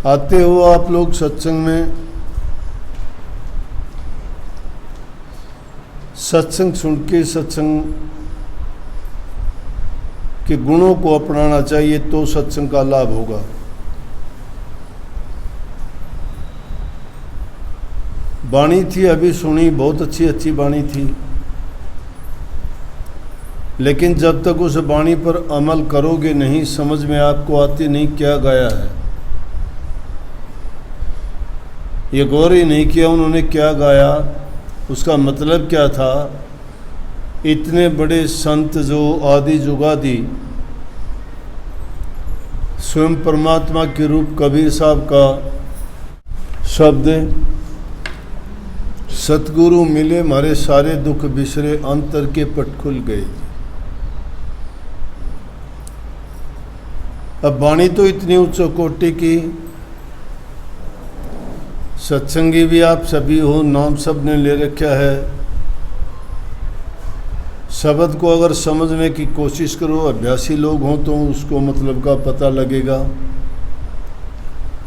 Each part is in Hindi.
आते हो आप लोग सत्संग में, सत्संग सुन के सत्संग के गुणों को अपनाना चाहिए तो सत्संग का लाभ होगा। वाणी थी अभी सुनी, बहुत अच्छी अच्छी वाणी थी, लेकिन जब तक उस वाणी पर अमल करोगे नहीं, समझ में आपको आती नहीं क्या गाया है, ये गौर ही नहीं किया उन्होंने क्या गाया, उसका मतलब क्या था। इतने बड़े संत जो आदि जुगादि स्वयं परमात्मा के रूप कबीर साहब का शब्द, सतगुरु मिले मारे सारे दुख बिसरे, अंतर के पट खुल गए। अब वाणी तो इतनी उच्च कोटि की, सत्संगी भी आप सभी हो, नाम सब ने ले रखा है। शब्द को अगर समझने की कोशिश करो, अभ्यासी लोग हों तो उसको मतलब का पता लगेगा।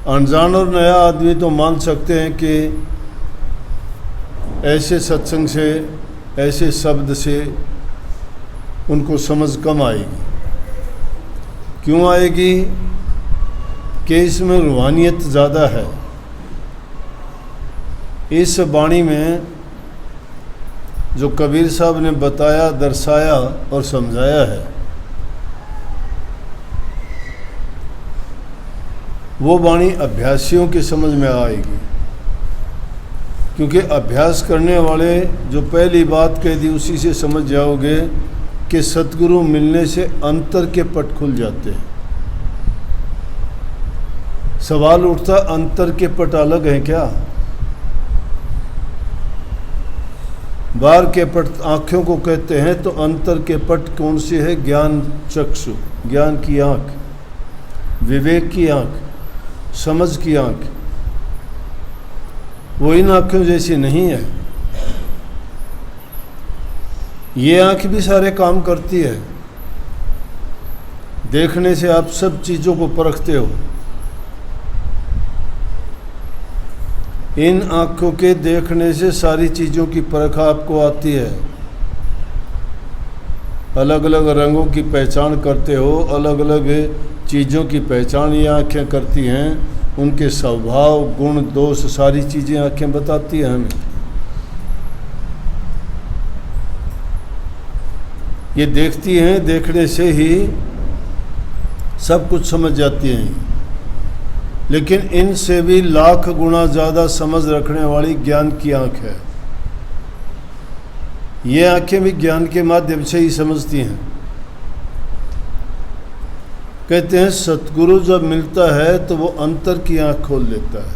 अनजान और नया आदमी तो मान सकते हैं कि ऐसे सत्संग से, ऐसे शब्द से उनको समझ कम आएगी। क्यों आएगी? कि इसमें रूहानियत ज़्यादा है। इस वाणी में जो कबीर साहब ने बताया, दर्शाया और समझाया है, वो वाणी अभ्यासियों की समझ में आएगी। क्योंकि अभ्यास करने वाले जो पहली बात कह दी उसी से समझ जाओगे कि सतगुरु मिलने से अंतर के पट खुल जाते हैं। सवाल उठता, अंतर के पट अलग हैं क्या? बाहर के पट आँखों को कहते हैं, तो अंतर के पट कौन सी है? ज्ञान चक्षु, ज्ञान की आँख, विवेक की आँख, समझ की आँख। वो इन आँखों जैसी नहीं है। ये आँख भी सारे काम करती है। देखने से आप सब चीज़ों को परखते हो। इन आँखों के देखने से सारी चीज़ों की परख आपको आती है। अलग अलग रंगों की पहचान करते हो, अलग अलग चीज़ों की पहचान ये आँखें करती हैं। उनके स्वभाव, गुण, दोष, सारी चीज़ें आँखें बताती हैं हमें। ये देखती हैं, देखने से ही सब कुछ समझ जाती हैं। लेकिन इनसे भी लाख गुना ज़्यादा समझ रखने वाली ज्ञान की आँख है। ये आँखें भी ज्ञान के माध्यम से ही समझती हैं। कहते हैं सतगुरु जब मिलता है तो वो अंतर की आँख खोल लेता है।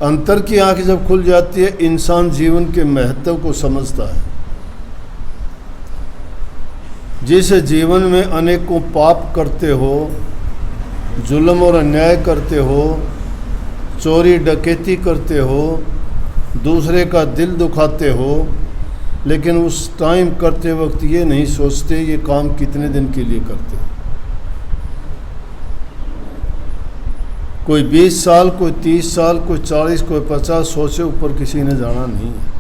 अंतर की आँख जब खुल जाती है, इंसान जीवन के महत्व को समझता है। जिस जीवन में अनेकों पाप करते हो, जुल्म और अन्याय करते हो, चोरी डकैती करते हो, दूसरे का दिल दुखाते हो, लेकिन उस टाइम करते वक्त ये नहीं सोचते ये काम कितने दिन के लिए करते। कोई 20 साल, कोई 30 साल, कोई 40, कोई 50, 100 से ऊपर किसी ने जाना नहीं है।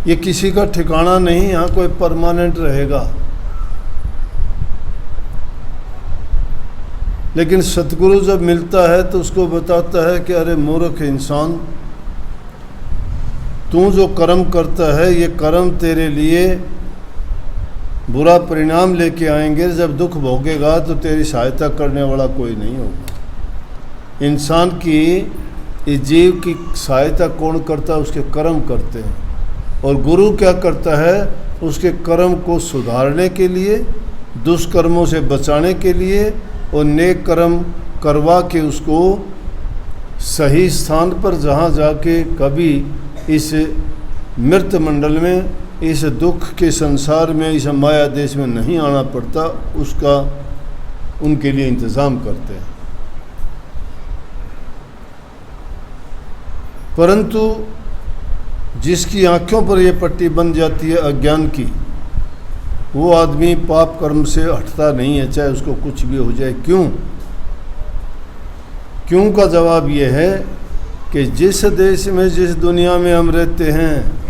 ये किसी का ठिकाना नहीं, यहाँ कोई परमानेंट रहेगा। लेकिन सतगुरु जब मिलता है तो उसको बताता है कि अरे मूर्ख इंसान, तू जो कर्म करता है ये कर्म तेरे लिए बुरा परिणाम लेके आएंगे। जब दुख भोगेगा तो तेरी सहायता करने वाला कोई नहीं होगा। इंसान की, इस जीव की सहायता कौन करता है? उसके कर्म करते हैं। और गुरु क्या करता है? उसके कर्म को सुधारने के लिए, दुष्कर्मों से बचाने के लिए और नेक कर्म करवा के उसको सही स्थान पर, जहाँ जाके कभी इस मृत मंडल में, इस दुख के संसार में, इस माया देश में नहीं आना पड़ता, उसका उनके लिए इंतज़ाम करते हैं। परंतु जिसकी आंखों पर यह पट्टी बन जाती है अज्ञान की, वो आदमी पाप कर्म से हटता नहीं है, चाहे उसको कुछ भी हो जाए। क्यों? क्यों का जवाब यह है कि जिस देश में, जिस दुनिया में हम रहते हैं,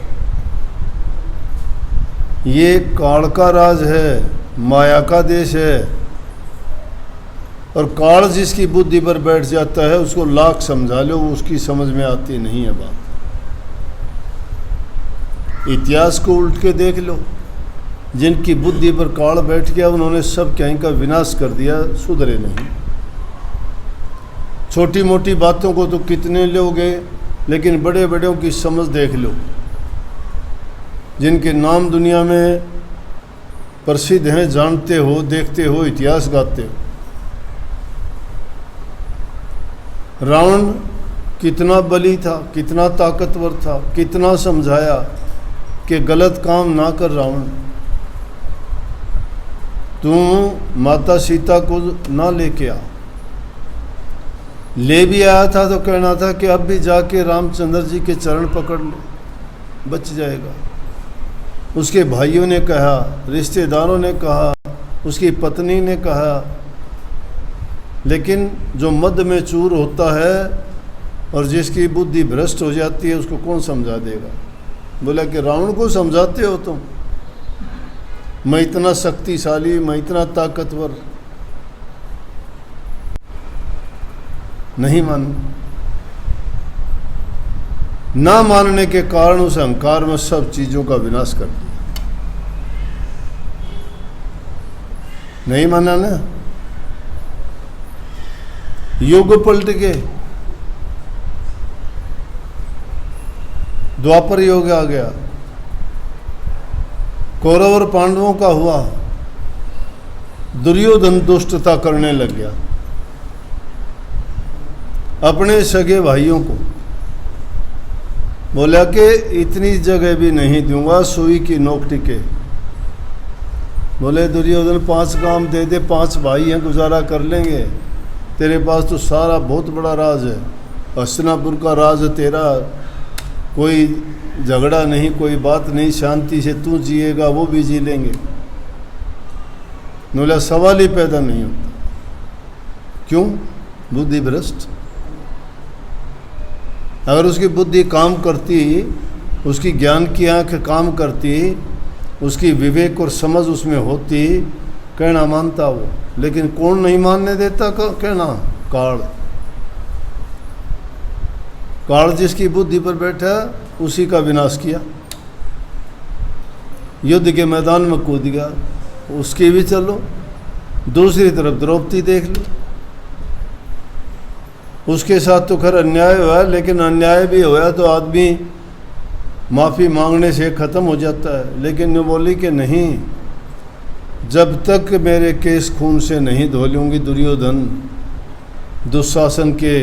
ये काल का राज है, माया का देश है। और काल जिसकी बुद्धि पर बैठ जाता है उसको लाख समझा लो, उसकी समझ में आती नहीं है बात। इतिहास को उल्ट के देख लो, जिनकी बुद्धि पर काल बैठ गया उन्होंने सब कहीं का विनाश कर दिया, सुधरे नहीं। छोटी मोटी बातों को तो कितने लोगे, लेकिन बड़े बड़ों की समझ देख लो, जिनके नाम दुनिया में प्रसिद्ध हैं, जानते हो, देखते हो, इतिहास गाते हो। रावण कितना बली था, कितना ताकतवर था, कितना समझाया कि गलत काम ना कर रावण, तू माता सीता को ना लेके आ। ले भी आया था तो कहना था कि अब भी जाके रामचंद्र जी के चरण पकड़ ले, बच जाएगा। उसके भाइयों ने कहा, रिश्तेदारों ने कहा, उसकी पत्नी ने कहा, लेकिन जो मद में चूर होता है और जिसकी बुद्धि भ्रष्ट हो जाती है उसको कौन समझा देगा? बोला कि रावण को समझाते हो तुम, मैं इतना शक्तिशाली, मैं इतना ताकतवर। नहीं मान, ना मानने के कारण उस अहंकार में सब चीजों का विनाश कर दिया। नहीं माना ना, युग पलट गए, द्वापर युग आ गया, कौरव और पांडवों का हुआ, दुर्योधन दुष्टता करने लग गया, अपने सगे भाइयों को बोला कि इतनी जगह भी नहीं दूंगा, सुई की नोक टिके। बोले दुर्योधन 5 काम दे दे, 5 भाई हैं, गुजारा कर लेंगे, तेरे पास तो सारा बहुत बड़ा राज है, हस्तिनापुर का राज है तेरा, कोई झगड़ा नहीं, कोई बात नहीं, शांति से तू जिएगा, वो भी जी लेंगे। बोला सवाल ही पैदा नहीं होता। क्यों? बुद्धि भ्रष्ट। अगर उसकी बुद्धि काम करती, उसकी ज्ञान की आंख काम करती, उसकी विवेक और समझ उसमें होती, कहना मानता वो। लेकिन कौन नहीं मानने देता कहना? काल। काल जिसकी बुद्धि पर बैठा उसी का विनाश किया, युद्ध के मैदान में कूद गया। उसकी भी चलो, दूसरी तरफ द्रौपदी देख लो, उसके साथ तो खैर अन्याय हुआ, लेकिन अन्याय भी हुआ तो आदमी माफ़ी मांगने से ख़त्म हो जाता है। लेकिन वो बोली कि नहीं, जब तक मेरे केस खून से नहीं धो लूँगी, दुर्योधन दुशासन के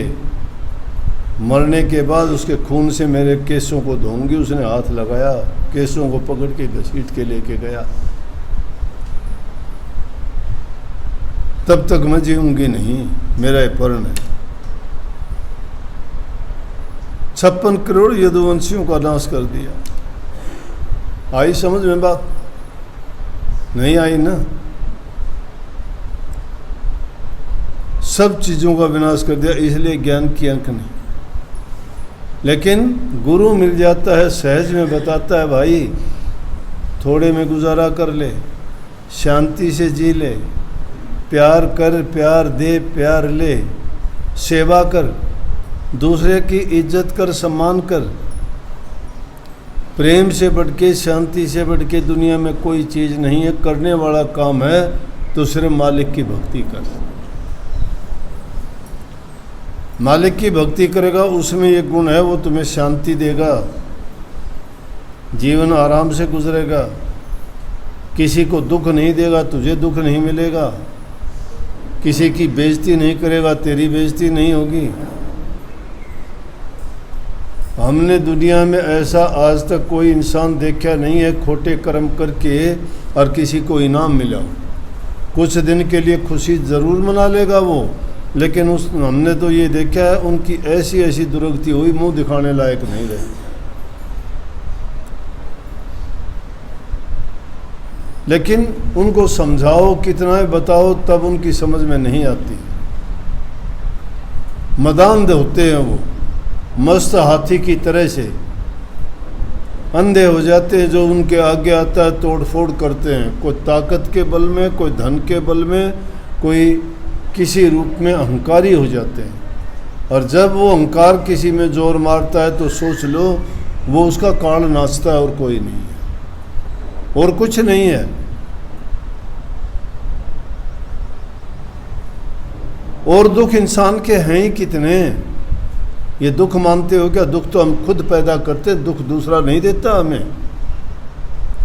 मरने के बाद उसके खून से मेरे केसों को धोऊंगी। उसने हाथ लगाया, केसों को पकड़ के घसीट के लेके गया। तब तक मैं जीऊंगी नहीं, मेरा ये पर्ण है। 56 करोड़ यदुवंशियों का नाश कर दिया। आई समझ में बात? नहीं आई ना। सब चीज़ों का विनाश कर दिया, इसलिए ज्ञान की अंक नहीं। लेकिन गुरु मिल जाता है, सहज में बताता है, भाई थोड़े में गुजारा कर ले, शांति से जी ले, प्यार कर, प्यार दे, प्यार ले, सेवा कर, दूसरे की इज्जत कर, सम्मान कर। प्रेम से बढ़ के, शांति से बढ़ के दुनिया में कोई चीज़ नहीं है। करने वाला काम है तो सिर्फ मालिक की भक्ति कर। मालिक की भक्ति करेगा, उसमें ये गुण है, वो तुम्हें शांति देगा, जीवन आराम से गुजरेगा, किसी को दुख नहीं देगा, तुझे दुख नहीं मिलेगा, किसी की बेइज्जती नहीं करेगा, तेरी बेइज्जती नहीं होगी। हमने दुनिया में ऐसा आज तक कोई इंसान देखा नहीं है खोटे कर्म करके और किसी को इनाम मिला। कुछ दिन के लिए खुशी ज़रूर मना लेगा वो, लेकिन हमने तो ये देखा है उनकी ऐसी ऐसी दुर्गति हुई, मुंह दिखाने लायक नहीं रहे। लेकिन उनको समझाओ कितना ही बताओ तब उनकी समझ में नहीं आती। मदांध होते हैं वो, मस्त हाथी की तरह से अंधे हो जाते हैं। जो उनके आगे आता है तोड़ फोड़ करते हैं, कोई ताकत के बल में, कोई धन के बल में, कोई किसी रूप में अहंकारी हो जाते हैं। और जब वो अहंकार किसी में जोर मारता है तो सोच लो वो उसका कान नाचता है और कोई नहीं है, और कुछ नहीं है। और दुख इंसान के हैं ही कितने। ये दुख मानते हो क्या? दुख तो हम खुद पैदा करते, दुख दूसरा नहीं देता हमें।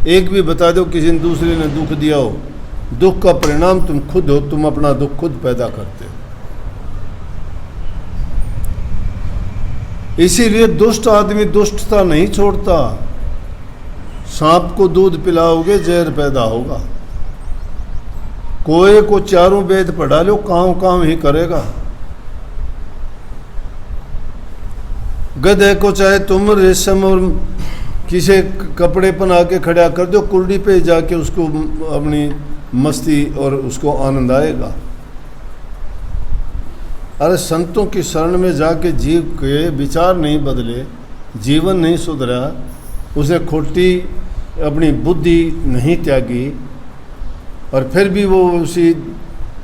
एक भी बता दो किसी ने दूसरे ने दुख दिया हो। दुख का परिणाम तुम खुद हो, तुम अपना दुख खुद पैदा करते हो। इसीलिए दुष्ट आदमी दुष्टता नहीं छोड़ता। सांप को दूध पिलाओगे जहर पैदा होगा। कोए को चारों वेद पढ़ा लो, काम ही करेगा। गधे को चाहे तुम रेशम और किसी कपड़े बना के खड़ा कर दो, कुर्डी पे जाके उसको अपनी मस्ती और उसको आनंद आएगा। अरे संतों की शरण में जाके जीव के विचार नहीं बदले, जीवन नहीं सुधरा, उसने खोटी अपनी बुद्धि नहीं त्यागी, और फिर भी वो उसी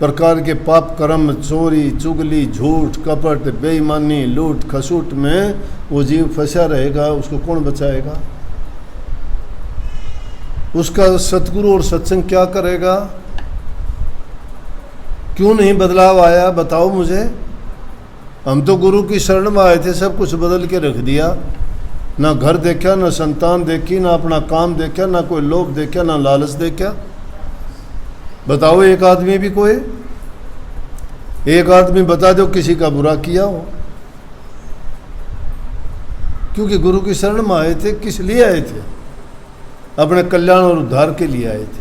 प्रकार के पाप कर्म, चोरी चुगली, झूठ कपट, बेईमानी, लूट खसूट में वो जीव फंसा रहेगा। उसको कौन बचाएगा? उसका सतगुरु और सत्संग क्या करेगा? क्यों नहीं बदलाव आया? बताओ मुझे। हम तो गुरु की शरण में आए थे, सब कुछ बदल के रख दिया। ना घर देखा, ना संतान देखी, ना अपना काम देखा, ना कोई लोभ देखा, ना लालच देखा। बताओ एक आदमी भी, कोई एक आदमी बता दो किसी का बुरा किया हो। क्योंकि गुरु की शरण में आए थे। किस लिए आए थे? अपने कल्याण और उद्धार के लिए आए थे।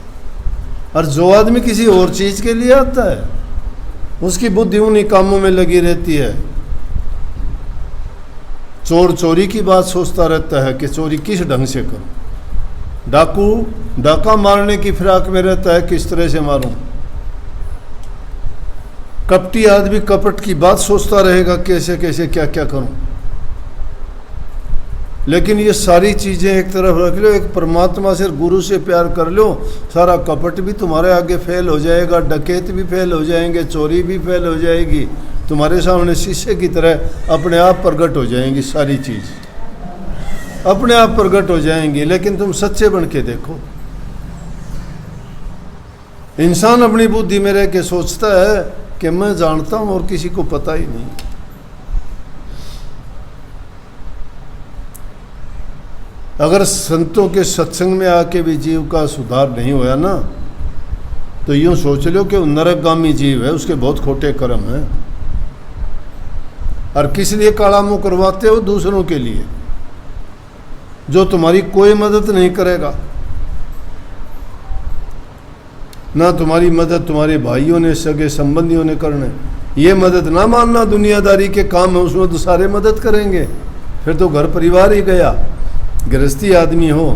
और जो आदमी किसी और चीज के लिए आता है उसकी बुद्धि उन्हीं कामों में लगी रहती है। चोर चोरी की बात सोचता रहता है कि चोरी किस ढंग से करूं। डाकू डाका मारने की फिराक में रहता है, किस तरह से मारूं। कपटी आदमी कपट की बात सोचता रहेगा, कैसे कैसे क्या क्या करूं। लेकिन ये सारी चीजें एक तरफ रख लो, एक परमात्मा से, गुरु से प्यार कर लो, सारा कपट भी तुम्हारे आगे फेल हो जाएगा, डकैत भी फेल हो जाएंगे, चोरी भी फेल हो जाएगी, तुम्हारे सामने शीशे की तरह अपने आप प्रकट हो जाएंगी। सारी चीज अपने आप प्रकट हो जाएंगी। लेकिन तुम सच्चे बन के देखो। इंसान अपनी बुद्धि में रह के सोचता है कि मैं जानता हूं और किसी को पता ही नहीं। अगर संतों के सत्संग में आके भी जीव का सुधार नहीं हुआ ना, तो यूं सोच लो कि नरकगामी जीव है, उसके बहुत खोटे कर्म हैं। और किस लिए काला मुंह करवाते हो? दूसरों के लिए, जो तुम्हारी कोई मदद नहीं करेगा। ना तुम्हारी मदद तुम्हारे भाइयों ने, सगे संबंधियों ने करने। ये मदद ना मानना दुनियादारी के काम है, उसमें तो सारे मदद करेंगे, फिर तो घर परिवार ही गया। गृहस्थी आदमी हो,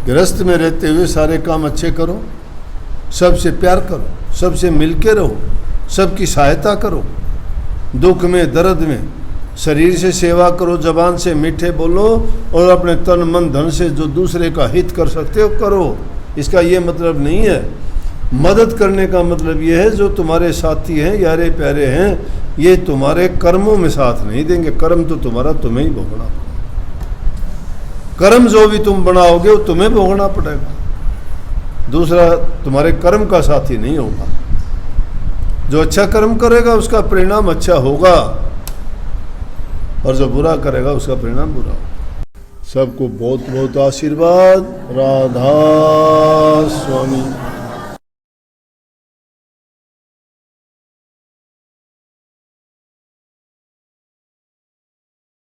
गृहस्थ में रहते हुए सारे काम अच्छे करो, सबसे प्यार करो, सबसे मिलके रहो, सबकी सहायता करो, दुख में दर्द में शरीर से सेवा करो, जबान से मीठे बोलो, और अपने तन मन धन से जो दूसरे का हित कर सकते हो करो। इसका ये मतलब नहीं है। मदद करने का मतलब ये है जो तुम्हारे साथी हैं, यारे प्यारे हैं, ये तुम्हारे कर्मों में साथ नहीं देंगे। कर्म तो तुम्हारा तुम्हें ही भोगना। कर्म जो भी तुम बनाओगे वो तुम्हें भोगना पड़ेगा, दूसरा तुम्हारे कर्म का साथी नहीं होगा। जो अच्छा कर्म करेगा उसका परिणाम अच्छा होगा, और जो बुरा करेगा उसका परिणाम बुरा होगा। सबको बहुत बहुत आशीर्वाद। राधा स्वामी।